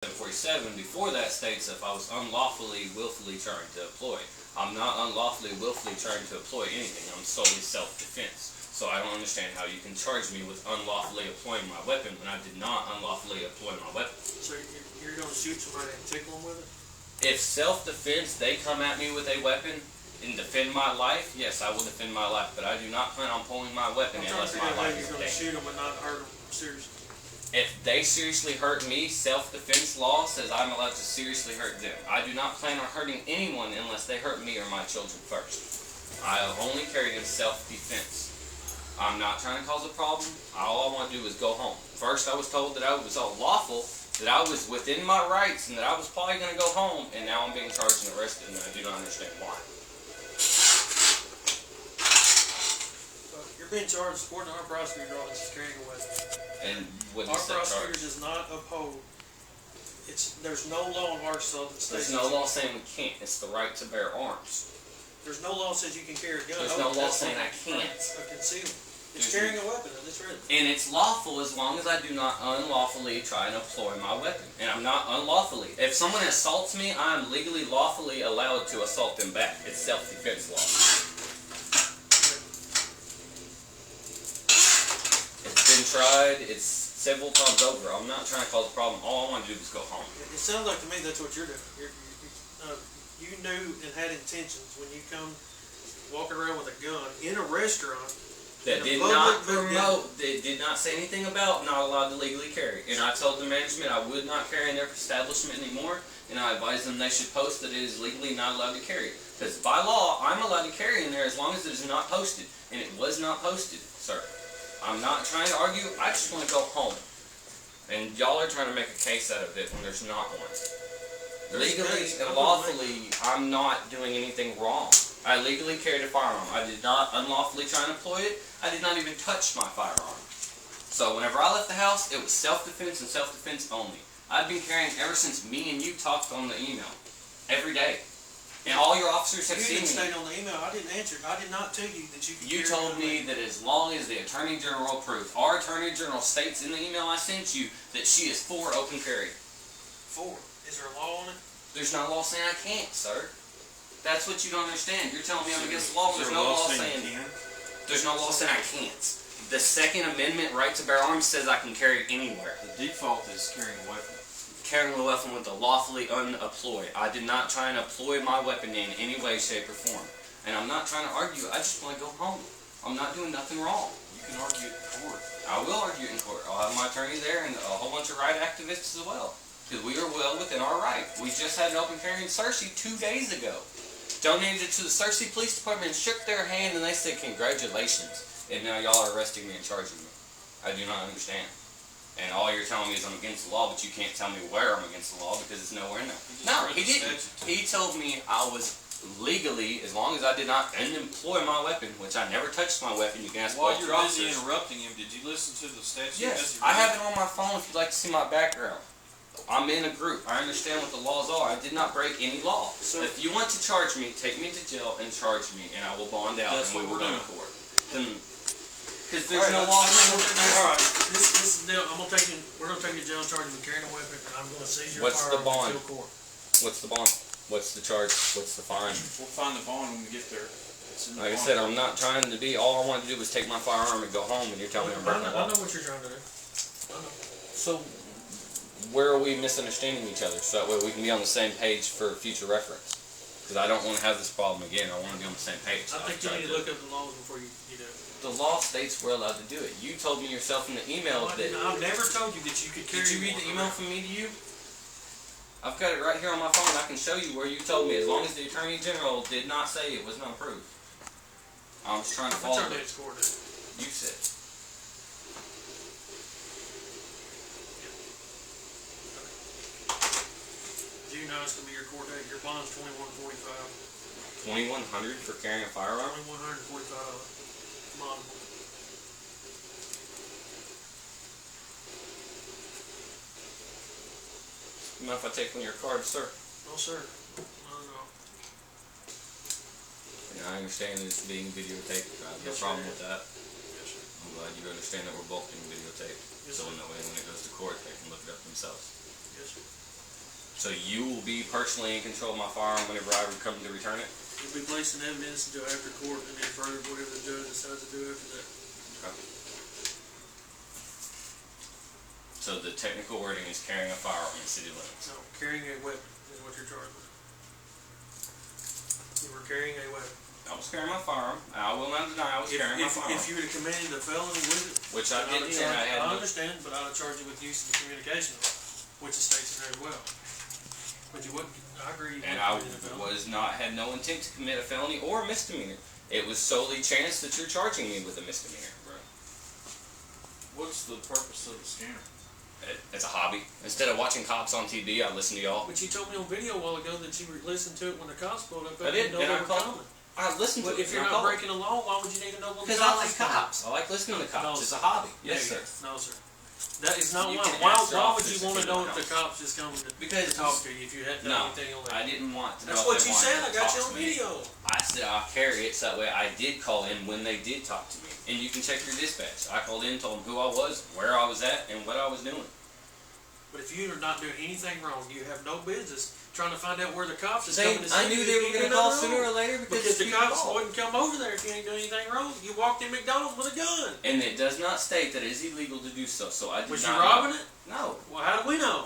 747 before that states if I was unlawfully, willfully trying to employ. I'm not unlawfully, willfully trying to employ anything. I'm solely self-defense. So I don't understand how you can charge me with unlawfully employing my weapon when I did not unlawfully employ my weapon. So you're going to shoot somebody and tickle them with it? If self-defense, they come at me with a weapon and defend my life, yes, I will defend my life. But I do not plan on pulling my weapon unless my life is in danger. You're going to shoot them and not hurt them seriously. If they seriously hurt me, self-defense law says I'm allowed to seriously hurt them. I do not plan on hurting anyone unless they hurt me or my children first. I have only carried in self-defense. I'm not trying to cause a problem. All I want to do is go home. First, I was told that I was unlawful, that I was within my rights, and that I was probably going to go home, and now I'm being charged and arrested, and I do not understand why. You're being charged according to our prosecutor's office carrying a weapon. And what our prosecutor does not uphold. There's no law in Arkansas that states. There's no law saying we can't. It's the right to bear arms. There's no law that says you can carry a gun. There's no law saying I can't. A concealment. It's carrying a weapon. It's written. And it's lawful as long as I do not unlawfully try and employ my weapon. And I'm not unlawfully. If someone assaults me, I am legally, lawfully allowed to assault them back. It's self-defense law. It's been tried. It's several times over. I'm not trying to cause a problem. All I want to do is go home. It sounds like to me that's what you're doing. You knew and had intentions when you come walking around with a gun in a restaurant. That did not promote, they did not say anything about not allowed to legally carry. And I told the management I would not carry in their establishment anymore, and I advised them they should post that it is legally not allowed to carry. Because by law, I'm allowed to carry in there as long as it is not posted. And it was not posted, sir. I'm not trying to argue, I just want to go home. And y'all are trying to make a case out of it when there's not one. Legally and lawfully, I'm not doing anything wrong. I legally carried a firearm. I did not unlawfully try and employ it. I did not even touch my firearm. So whenever I left the house, it was self-defense and self-defense only. I've been carrying ever since me and you talked on the email. Every day. And all your officers have seen me. You didn't state on the email. I didn't answer. I did not tell you that you could carry. You told me that as long as the Attorney General approved. Our Attorney General states in the email I sent you that she is for open carry. For? Is there a law on it? There's no law saying I can't, sir. That's what you don't understand. You're telling me I'm against the law, but there's no law saying there's no law saying I can't. The Second Amendment right to bear arms says I can carry anywhere. The default is carrying a weapon. Carrying a weapon with the lawfully unemployed. I did not try and employ my weapon in any way, shape, or form. And I'm not trying to argue. I just want to go home. I'm not doing nothing wrong. You can argue it in court. I will argue it in court. I'll have my attorney there and a whole bunch of right activists as well. Because we are well within our right. We just had an open carry in Searcy 2 days ago. Donated it to the Searcy Police Department and shook their hand and they said congratulations. And now y'all are arresting me and charging me. I do not understand. And all you're telling me is I'm against the law, but you can't tell me where I'm against the law because it's nowhere in there. No, he didn't. He told me I was legally, as long as I did not employ my weapon, which I never touched my weapon. You can ask while you're busy interrupting him, did you listen to the statute? Yes, I have it on my phone if you'd like to see my background. I'm in a group. I understand what the laws are. I did not break any law. So if you want to charge me, take me to jail and charge me, and I will bond out and we will go to court. Because there's no law. All right, this is the deal. We're gonna take you to jail and charge you with carrying a weapon, and I'm gonna seize your firearm until court. What's the bond? What's the charge? What's the fine? We'll find the bond when we get there. Like I said, I'm not trying to be. All I want to do is take my firearm and go home, and you're telling me I'm breaking the law. I know what you're trying to do. I know. So where are we misunderstanding each other? So that way we can be on the same page for future reference. Because I don't want to have this problem again. I want to be on the same page. I think you need to look up the laws before you do it. The law states we're allowed to do it. You told me yourself in the email that... I've never told you that you could carry... Did you read the email from me to you? I've got it right here on my phone. I can show you where you told me as long as the Attorney General did not say it was not approved. I'm just trying to follow it. You said. You know it's going to be your court date. Your bond's $21.45. $2,100 for carrying a firearm? $2,145 bond. You mind if I take one of your cards, sir? No, sir. No. And I understand it's being videotaped. I have no problem with that. Yes, sir. I'm glad you understand that we're both being videotaped. Yes, so sir. when it goes to court, they can look it up themselves. Yes, sir. So you will be personally in control of my firearm whenever I come to return it? You'll be placing evidence until after court and then further whatever the judge decides to do after that. Okay. So the technical wording is carrying a firearm in city limits. No, carrying a weapon is what you're charged with. You were carrying a weapon. I was carrying my firearm. I will not deny I was carrying my firearm. If you would have committed a felony with it, Which I didn't, and I had I no... understand, but I'd have charged you with use of the communication, which is states in there as well. But you wouldn't, I agree. And I had no intent to commit a felony or a misdemeanor. It was solely chance that you're charging me with a misdemeanor. Right. What's the purpose of the scanner? It's a hobby. Instead of watching cops on TV, I listen to y'all. But you told me on video a while ago that you listened to it when the cops pulled up. I did, and I called. I listened to But it. if you're not breaking the law, why would you need to know what the Because I cops like cops. I like listening to cops. It's a hobby. Yes, sir. No, sir. That is not You why. can Why ask your would you officers want to if you know don't if the know. cops just come to Because talk to you if you hadn't done anything on that? I didn't want to know. That's if what they you wanted said. to I got talk you on to me. video. I said I'll carry it so that way I did call in when they did talk to me. And you can check your dispatch. I called in, told them who I was, where I was at, and what I was doing. But if you're not doing anything wrong, you have no business trying to find out where the cops is They, coming to I see knew you they if were you going to do call nothing sooner wrong. or later Because the you cops called. wouldn't come over there if you ain't doing anything wrong. You walked in McDonald's with a gun. And it does not state that it is illegal to do so. So I did Was not. you robbing it? No. Well, how do we know?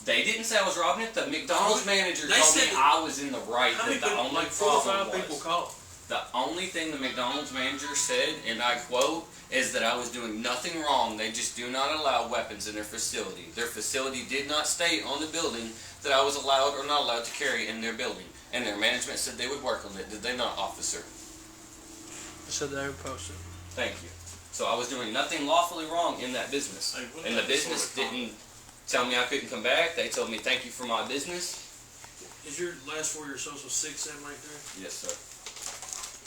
They didn't say I was robbing it. The McDonald's manager They told me said I was in the right. How many That the people, only like 4 or 5 problem people was called? the only thing the McDonald's manager said, and I quote, is that I was doing nothing wrong. They just do not allow weapons in their facility. Their facility did not state on the building that I was allowed or not allowed to carry in their building. And their management said they would work on it. Did they not, officer? I said they would post it. Thank you. So I was doing nothing lawfully wrong in that business. Hey, what And the about business sort of didn't tell me I couldn't come back. They told me thank you for my business. Is your last 4 of your social 6783? Yes, sir.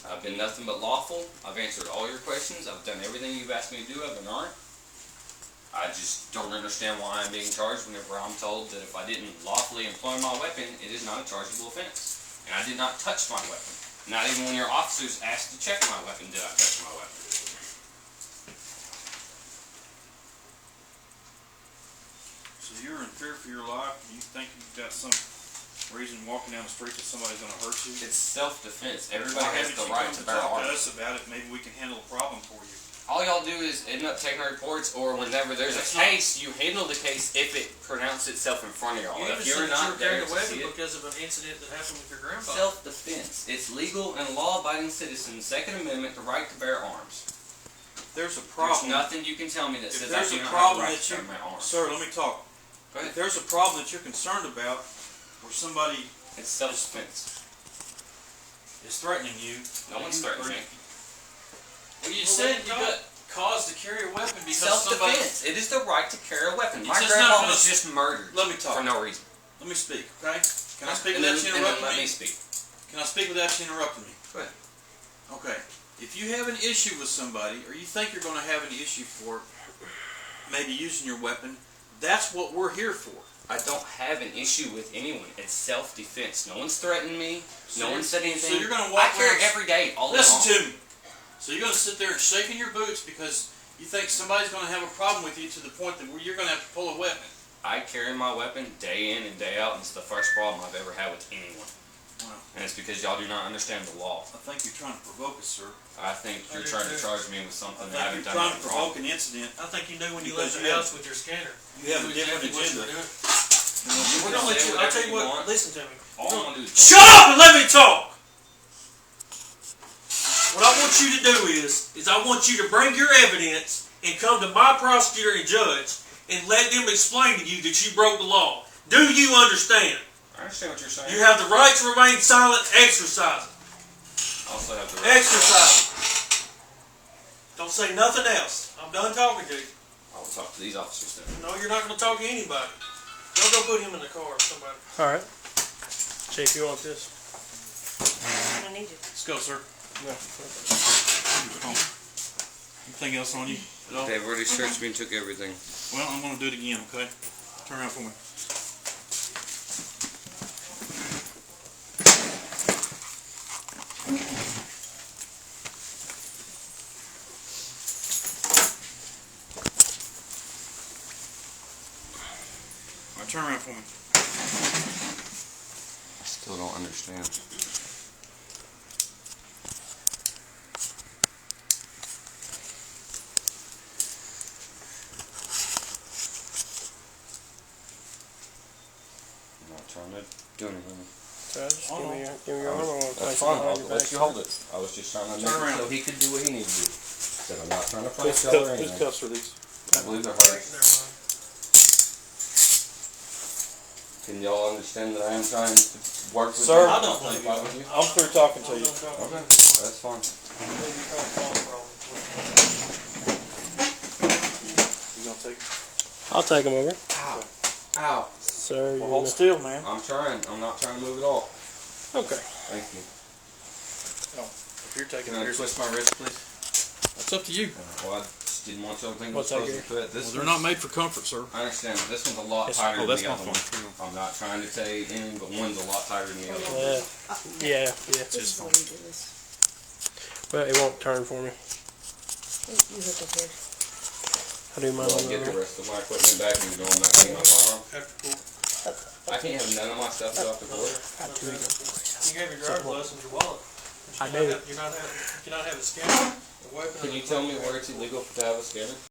I've been nothing but lawful. I've answered all your questions. I've done everything you've asked me to do. I've been on it. I just don't understand why I'm being charged whenever I'm told that if I didn't lawfully employ my weapon, it is not a chargeable offense. And I did not touch my weapon. Not even when your officers asked to check my weapon did I touch my weapon. So you're in fear for your life? You think you've got some reason walking down the street that somebody's going to hurt you? It's self-defense. Everybody Why has haven't the you right come to to bear talk to arms. us about it? Maybe we can handle the problem for you. All y'all do is end up taking reports, or whenever there's a case, you handle the case if it pronounced itself in front of y'all. You If even you're said that you not were there carrying a to weapon see it, because of an incident that happened with your grandpa. self-defense. It's legal and law-abiding citizens' Second Amendment, the right to bear arms. There's a There's problem. nothing you can tell me that If says I there's do a not have problem the right that to you, bear my arms. sir, let me talk. Go ahead. If there's a problem that you're concerned about, where somebody It's self-defense. is threatening you, No one's threatening me. well, you Well, said let you me got cause to carry a weapon because somebody. Self-defense. It is the right to carry a weapon. My It's just grandpa not was gonna- just murdered Let me talk. for no reason. Let me speak, okay? Can I speak And without then, you and then interrupting let me? me speak. Can I speak without you interrupting me? Go ahead. Okay. If you have an issue with somebody, or you think you're going to have an issue for maybe using your weapon, that's what we're here for. I don't have an issue with anyone. It's self-defense. No one's threatened me. So No one said anything. so you're gonna walk I carry around- every day, all day Listen long. to me. So you're going to sit there and shaking your boots because you think somebody's going to have a problem with you to the point that you're going to have to pull a weapon. I carry my weapon day in and day out, and it's the first problem I've ever had with anyone. Wow. And it's because y'all do not understand the law. I think you're trying to provoke us, sir. I think I you're do trying to too. charge me with I something think that I haven't you're done trying to anything wrong. provoke an incident. I think you knew when you Because left you the have- house with your scanner. You have a knew different exactly what you were agenda. doing. You We're can gonna let say you. I'll tell whatever you you what. want. Listen to me. All I want to do is Shut up and let me talk. What I want you to do is I want you to bring your evidence and come to my prosecutor and judge and let them explain to you that you broke the law. Do you understand? I understand what you're saying. You have the right to remain silent. Exercise it. I also have the right. Exercise it. Don't say nothing else. I'm done talking to you. I will talk to these officers then. No, you're not going to talk to anybody. Don't go put him in the car or somebody. All right. Chief, you want this? I need it. Let's go, sir. No. Anything else on you at all? They've already searched me and took everything. Well, I'm going to do it again, okay? Turn around for me. All right, turn around for me. I still don't understand. I'm not trying to do anything. So just give me your arm. I want to That's place it fine, behind I'll your let back. you hold it. I was just trying to make Turn it so around. he could do what he needs to do. Said I'm not trying to fight Whose y'all or anything. cuffs are these? I believe they're hard. Can y'all understand that I am trying to work with Sir, you? I don't think Fight with you? I'm through talking to you. Okay, that's fine. You gonna take? I'll take him over. Ow. Ow. Sir, Well, hold still, man. I'm trying. I'm not trying to move at all. Okay. Thank you. If you're taking Can I it, twist my wrist, please? that's up to you. Well, I just didn't want y'all to think it was What's that, supposed to fit. This Well, they're one's- not made for comfort, sir. I understand, but this one's a lot Yes. tighter Oh, than that's the my other one. fault. I'm not trying to tell you anything, but one's a lot tighter than the other one. Yeah. This is what he does. Well, it won't turn for me. You hook up here. I do mine Will I on get the the rest of my equipment back and go on back to my firearm? I can't have none of my stuff go off the board. You gave your driver's license, your wallet. I You do. cannot have a scanner, a weapon. Can you tell me where it's illegal to have a scanner?